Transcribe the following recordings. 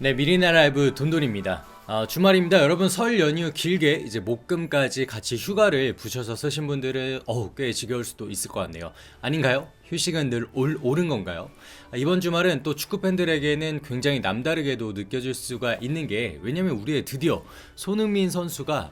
네, 미리나 라이브 돈돈입니다. 주말입니다. 여러분 설 연휴 길게 이제 목금까지 같이 휴가를 부셔서 쓰신 분들은 꽤 지겨울 수도 있을 것 같네요. 아닌가요? 휴식은 늘 옳은 건가요? 이번 주말은 또 축구 팬들에게는 굉장히 남다르게도 느껴질 수가 있는 게, 왜냐면 우리의 드디어 손흥민 선수가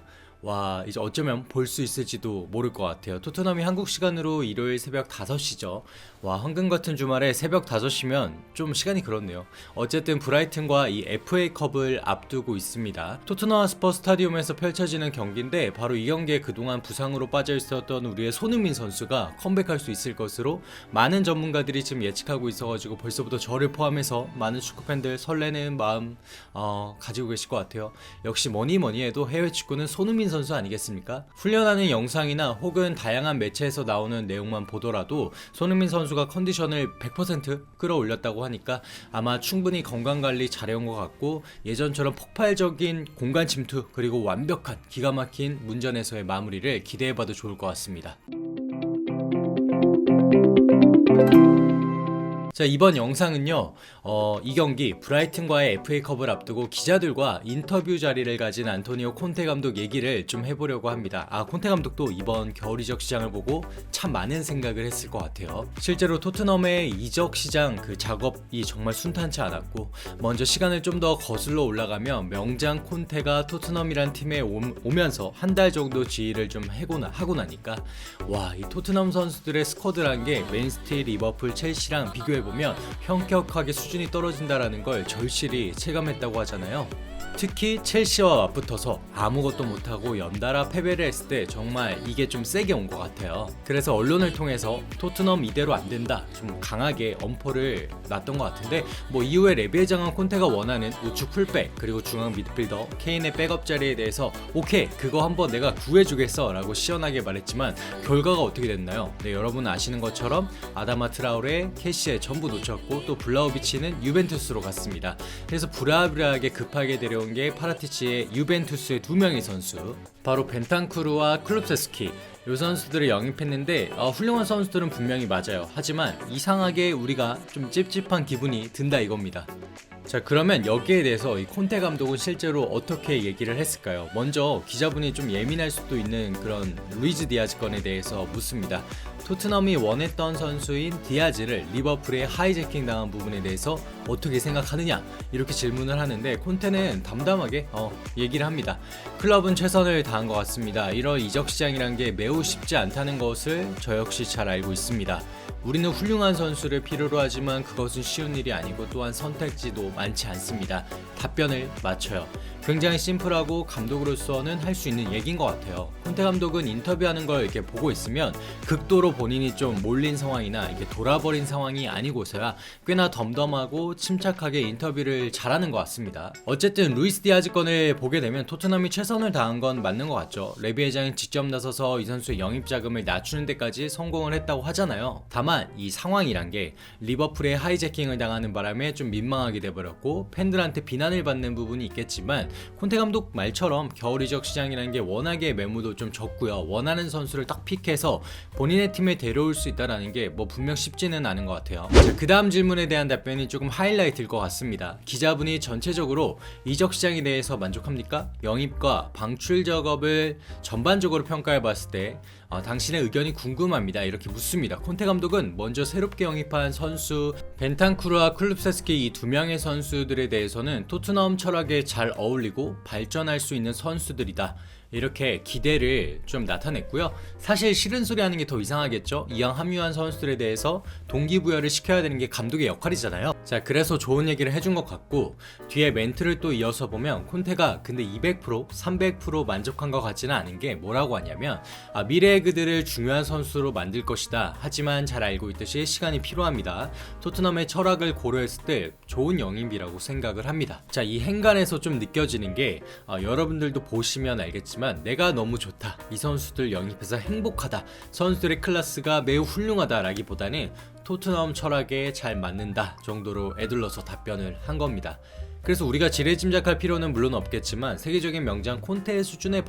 이제 어쩌면 볼 수 있을지도 모를 것 같아요. 토트넘이 한국 시간으로 일요일 새벽 5시죠. 황금 같은 주말에 새벽 5시면 좀 시간이 그렇네요. 어쨌든 브라이튼과 이 FA컵을 앞두고 있습니다. 토트넘 스퍼 스타디움에서 펼쳐지는 경기인데, 바로 이 경기에 그동안 부상으로 빠져 있었던 우리의 손흥민 선수가 컴백할 수 있을 것으로 많은 전문가들이 지금 예측하고 있어가지고 벌써부터 저를 포함해서 많은 축구팬들 설레는 마음 가지고 계실 것 같아요. 역시 뭐니 해도 해외 축구는 손흥민 선수 아니겠습니까? 훈련하는 영상이나 혹은 다양한 매체에서 나오는 내용만 보더라도 손흥민 선수가 컨디션을 100% 끌어올렸다고 하니까 아마 충분히 건강관리 잘해온 것 같고, 예전처럼 폭발적인 공간 침투 그리고 완벽한 기가 막힌 문전에서의 마무리를 기대해봐도 좋을 것 같습니다. 자, 이번 영상은요, 이 경기 브라이튼과의 FA컵을 앞두고 기자들과 인터뷰 자리를 가진 안토니오 콘테 감독 얘기를 좀 해보려고 합니다. 콘테 감독도 이번 겨울 이적 시장을 보고 참 많은 생각을 했을 것 같아요. 실제로 토트넘의 이적 시장 그 작업이 정말 순탄치 않았고, 먼저 시간을 좀 더 거슬러 올라가면 명장 콘테가 토트넘이란 팀에 오면서 한 달 정도 지휘를 좀 하고 나니까 이 토트넘 선수들의 스쿼드란 게 맨시티, 리버풀, 첼시랑 비교해보면 현격하게 수준이 떨어진다라는 걸 절실히 체감했다고 하잖아요. 특히 첼시와 맞붙어서 아무것도 못하고 연달아 패배를 했을 때 정말 이게 좀 세게 온 것 같아요. 그래서 언론을 통해서 토트넘 이대로 안 된다, 좀 강하게 엄포를 놨던 것 같은데, 이후에 레비에 장한 콘테가 원하는 우측 풀백 그리고 중앙 미드필더 케인의 백업 자리에 대해서 오케이, 그거 한번 내가 구해주겠어 라고 시원하게 말했지만 결과가 어떻게 됐나요? 네, 여러분 아시는 것처럼 아다마 트라우레, 캐시에 전부 놓쳤고, 또 블라우비치는 유벤투스로 갔습니다. 그래서 부랴부랴하게 급하게 데려온 게 파라티치의 유벤투스의 두 명의 선수, 바로 벤탄쿠르와 클룹세스키, 이 선수들을 영입했는데 훌륭한 선수들은 분명히 맞아요. 하지만 이상하게 우리가 좀 찝찝한 기분이 든다 이겁니다. 자, 그러면 여기에 대해서 이 콘테 감독은 실제로 어떻게 얘기를 했을까요? 먼저 기자분이 좀 예민할 수도 있는 그런 루이즈 디아즈 건에 대해서 묻습니다. 토트넘이 원했던 선수인 디아즈를 리버풀에 하이제킹 당한 부분에 대해서 어떻게 생각하느냐, 이렇게 질문을 하는데, 콘테는 담담하게 얘기를 합니다. 클럽은 최선을 다한 것 같습니다. 이런 이적 시장이란 게 매우 쉽지 않다는 것을 저 역시 잘 알고 있습니다. 우리는 훌륭한 선수를 필요로 하지만 그것은 쉬운 일이 아니고, 또한 선택지도 많지 않습니다. 답변을 맞춰요. 굉장히 심플하고 감독으로서는 할 수 있는 얘기인 것 같아요. 콘테 감독은 인터뷰하는 걸 이렇게 보고 있으면 극도로 본인이 좀 몰린 상황이나 이렇게 돌아버린 상황이 아니고서야 꽤나 덤덤하고 침착하게 인터뷰를 잘하는 것 같습니다. 어쨌든 루이스 디아즈 건을 보게 되면 토트넘이 최선을 다한 건 맞는 것 같죠. 레비 회장이 직접 나서서 이 선수의 영입 자금을 낮추는 데까지 성공을 했다고 하잖아요. 다만 이 상황이란 게 리버풀의 하이제킹을 당하는 바람에 좀 민망하게 돼버렸고, 팬들한테 비난을 받는 부분이 있겠지만, 콘테 감독 말처럼 겨울 이적 시장이라는 게 워낙에 매물도 좀 적고요. 원하는 선수를 딱 픽해서 본인의 팀에 데려올 수 있다는 게 분명 쉽지는 않은 것 같아요. 자, 그 다음 질문에 대한 답변이 조금 하이라이트일 것 같습니다. 기자분이 전체적으로 이적 시장에 대해서 만족합니까? 영입과 방출 작업을 전반적으로 평가해 봤을 때 당신의 의견이 궁금합니다, 이렇게 묻습니다. 콘테 감독은 먼저 새롭게 영입한 선수 벤탄쿠르와 클룹세스키, 이 두 명의 선수들에 대해서는 토트넘 철학에 잘 어울리고 발전할 수 있는 선수들이다, 이렇게 기대를 좀 나타냈고요. 사실 싫은 소리 하는 게 더 이상하겠죠. 이왕 합류한 선수들에 대해서 동기부여를 시켜야 되는 게 감독의 역할이잖아요. 자, 그래서 좋은 얘기를 해준 것 같고, 뒤에 멘트를 또 이어서 보면 콘테가 근데 200%, 300% 만족한 것 같지는 않은 게 뭐라고 하냐면, 미래의 그들을 중요한 선수로 만들 것이다. 하지만 잘 알고 있듯이 시간이 필요합니다. 토트넘의 철학을 고려했을 때 좋은 영입이라고 생각을 합니다. 자, 이 행간에서 좀 느껴지는 게 여러분들도 보시면 알겠지만, 내가 너무 좋다, 이 선수들 영입해서 행복하다, 선수들의 클래스가 매우 훌륭하다 라기보다는 토트넘 철학에 잘 맞는다 정도로 애둘러서 답변을 한 겁니다. 그래서 우리가 지레짐작할 필요는 물론 없겠지만 세계적인 명장 콘테의 수준에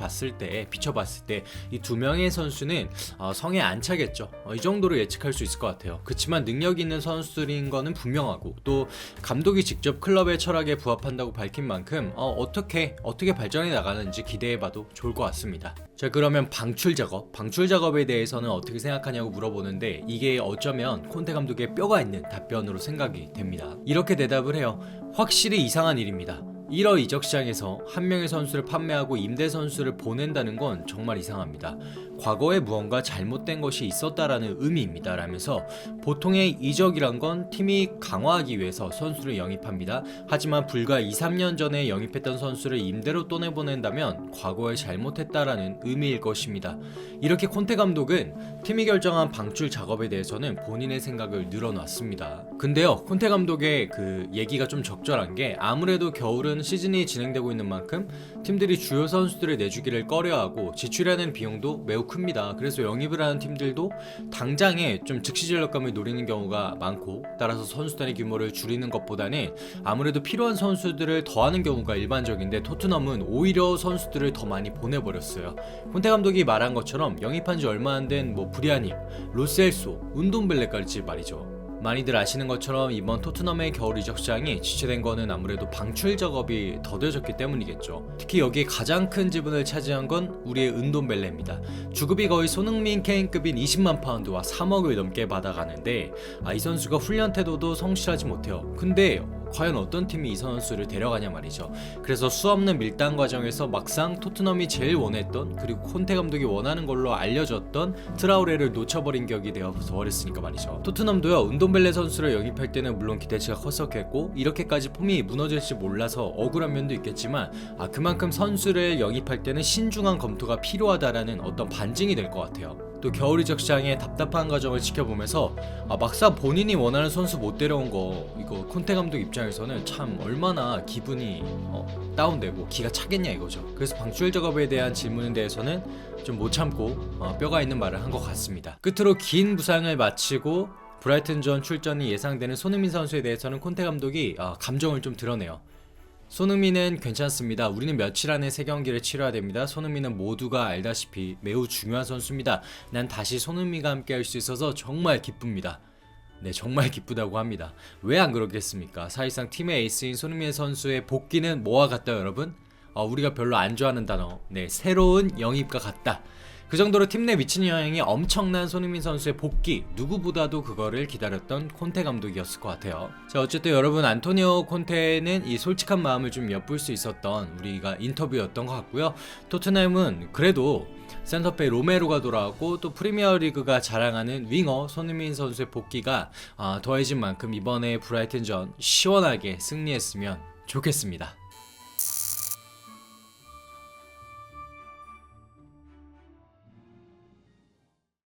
비춰봤을 때 이 두 명의 선수는 성에 안 차겠죠. 이 정도로 예측할 수 있을 것 같아요. 그렇지만 능력 있는 선수들인 거는 분명하고 또 감독이 직접 클럽의 철학에 부합한다고 밝힌 만큼 어떻게 발전해 나가는지 기대해봐도 좋을 것 같습니다. 자, 그러면 방출 작업에 대해서는 어떻게 생각하냐고 물어보는데 이게 어쩌면 콘테 감독의 뼈가 있는 답변으로 생각이 됩니다. 이렇게 대답을 해요. 확실히 이상한 일입니다. 1월 이적 시장에서 한 명의 선수를 판매하고 임대 선수를 보낸다는 건 정말 이상합니다. 과거에 무언가 잘못된 것이 있었다라는 의미입니다. 라면서 보통의 이적이란 건 팀이 강화하기 위해서 선수를 영입합니다. 하지만 불과 2-3년 전에 영입했던 선수를 임대로 또 내보낸다면 과거에 잘못했다라는 의미일 것입니다. 이렇게 콘테 감독은 팀이 결정한 방출 작업에 대해서는 본인의 생각을 늘어놨습니다. 근데요, 콘테 감독의 그 얘기가 좀 적절한 게 아무래도 겨울은 시즌이 진행되고 있는 만큼 팀들이 주요 선수들을 내주기를 꺼려하고 지출하는 비용도 매우 큽니다. 그래서 영입을 하는 팀들도 당장에 좀 즉시 전력감을 노리는 경우가 많고, 따라서 선수단의 규모를 줄이는 것보다는 아무래도 필요한 선수들을 더하는 경우가 일반적인데 토트넘은 오히려 선수들을 더 많이 보내버렸어요. 콘테 감독이 말한 것처럼 영입한 지 얼마 안 된 브리아님, 로셀소, 운돈벨레까지 말이죠. 많이들 아시는 것처럼 이번 토트넘의 겨울 이적 시장이 지체된 거는 아무래도 방출 작업이 더뎌졌기 때문이겠죠. 특히 여기에 가장 큰 지분을 차지한 건 우리의 은돈벨레입니다. 주급이 거의 손흥민 케인급인 20만 파운드와 3억을 넘게 받아가는데 이 선수가 훈련 태도도 성실하지 못해요. 근데 과연 어떤 팀이 이 선수를 데려가냐 말이죠. 그래서 수없는 밀당 과정에서 막상 토트넘이 제일 원했던, 그리고 콘테 감독이 원하는 걸로 알려졌던 트라우레를 놓쳐버린 격이 되어서 버렸으니까 말이죠. 토트넘도요, 운돈벨레 선수를 영입할 때는 물론 기대치가 컸었겠고 이렇게까지 폼이 무너질지 몰라서 억울한 면도 있겠지만 그만큼 선수를 영입할 때는 신중한 검토가 필요하다라는 어떤 반증이 될 것 같아요. 또 겨울 이적 시장의 답답한 과정을 지켜보면서 막상 본인이 원하는 선수 못 데려온 거, 이거 콘테 감독 입장에서는 참 얼마나 기분이 다운되고 기가 차겠냐 이거죠. 그래서 방출 작업에 대한 질문에 대해서는 좀 못 참고 뼈가 있는 말을 한 것 같습니다. 끝으로 긴 부상을 마치고 브라이튼전 출전이 예상되는 손흥민 선수에 대해서는 콘테 감독이 감정을 좀 드러내요. 손흥민은 괜찮습니다. 우리는 며칠 안에 3경기를 치러야 됩니다. 손흥민은 모두가 알다시피 매우 중요한 선수입니다. 난 다시 손흥민과 함께 할 수 있어서 정말 기쁩니다. 네, 정말 기쁘다고 합니다. 왜 안 그러겠습니까? 사실상 팀의 에이스인 손흥민 선수의 복귀는 뭐와 같다 여러분? 우리가 별로 안 좋아하는 단어, 네, 새로운 영입과 같다. 그 정도로 팀 내 미치는 영향이 엄청난 손흥민 선수의 복귀, 누구보다도 그거를 기다렸던 콘테 감독이었을 것 같아요. 자, 어쨌든 여러분, 안토니오 콘테는 이 솔직한 마음을 좀 엿볼 수 있었던 우리가 인터뷰였던 것 같고요. 토트넘은 그래도 센터백 로메로가 돌아왔고 또 프리미어리그가 자랑하는 윙어 손흥민 선수의 복귀가 더해진 만큼 이번에 브라이튼전 시원하게 승리했으면 좋겠습니다.